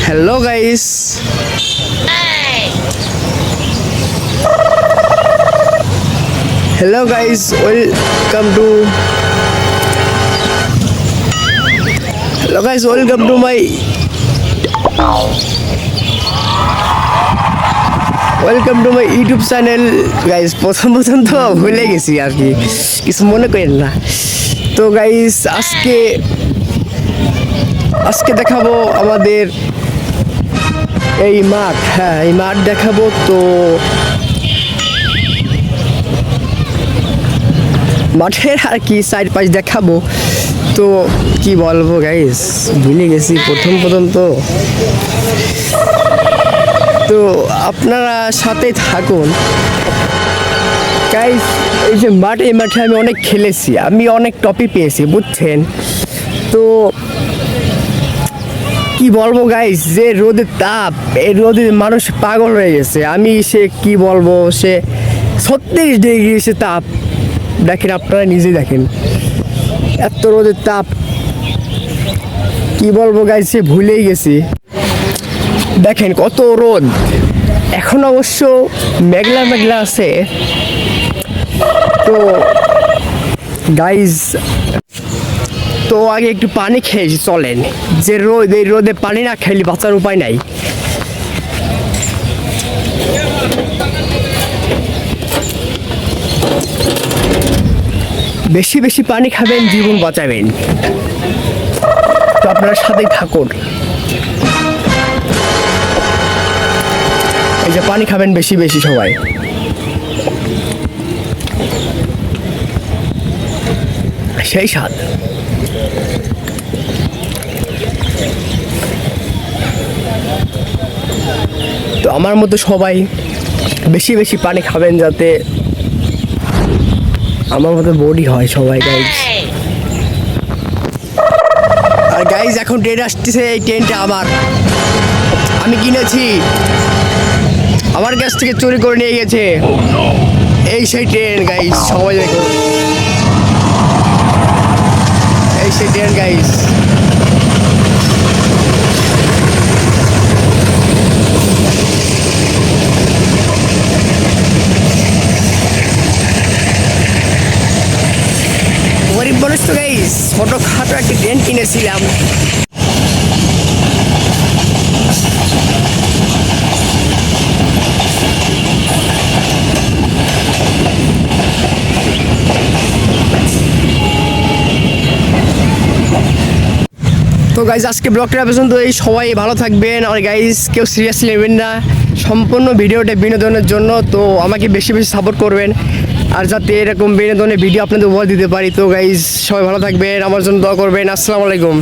Hello guys. Hello guys, welcome to my YouTube channel guys. প্রথম তো ভুলে গেছি আর কি, কিছু মনে করেন না। তো গাইস আজকে দেখাবো আমাদের এই মাঠ, এই মাঠ দেখাবো। তো মাঠের আর কি সাইড পাশ দেখাবো। তো কি বলবো গাইস, ভুলে গেছি প্রথম তো আপনারা সাথে থাকুন গাইস। এই যে মাঠে আমি অনেক খেলেছি, আমি অনেক টপি পেয়েছি বুঝছেন। তো কি বলবো গাইস, যে রোদের তাপ, এই রোদে মানুষ পাগল হয়ে গেছে। কি বলবো, সে 36 ডিগ্রি সে তাপ, দেখেন আপনারা নিজে দেখেন এত রোদের তাপ। কি বলবো গাইস, সে ভুলেই গেছি। দেখেন কত রোদ, এখন অবশ্য মেঘলা আছে। তো গাইস, তো আগে একটু পানি খেয়েছি, চলেন। যে রোদ, এই রোদে পানি না খেলে বাঁচার উপায় নাই। বেশি পানি খাবেন, জীবন বাঁচাবেন। তো আপনারা সাথেই থাকুন। এই যে পানি খাবেন বেশি সবাই। সেই স্বাদ। তো আমার মতো সবাই বেশি পানি খাবেন, যাতে আমার মতো বডি হয় সবাই গাইজ। আর গাইজ এখন ট্রেন আসতেছে, এই ট্রেনটা আমি কিনেছি, আমার কাছ থেকে চুরি করে নিয়ে গেছে। এই সেই ট্রেন গাইজ, সবাই দেখো, এই সেই ট্রেন গাইজ। গরিব মানুষ তো গাইজ, ছোটখাটো একটা ট্রেন কিনেছিলাম। তো গাইজ আজকে ব্লগটা পর্যন্ত, এই সবাই ভালো থাকবেন। আর গাইজ কেউ সিরিয়াসলি নেবেন না, সম্পূর্ণ ভিডিওটা বিনোদনের জন্য। তো আমাকে বেশি সাপোর্ট করবেন, আর যাতে এরকম বিনোদনের ভিডিও আপনাদের উপহার দিতে পারি। তো গাইজ সবাই ভালো থাকবেন, আমার জন্য দোয়া করবেন। আসসালামু আলাইকুম।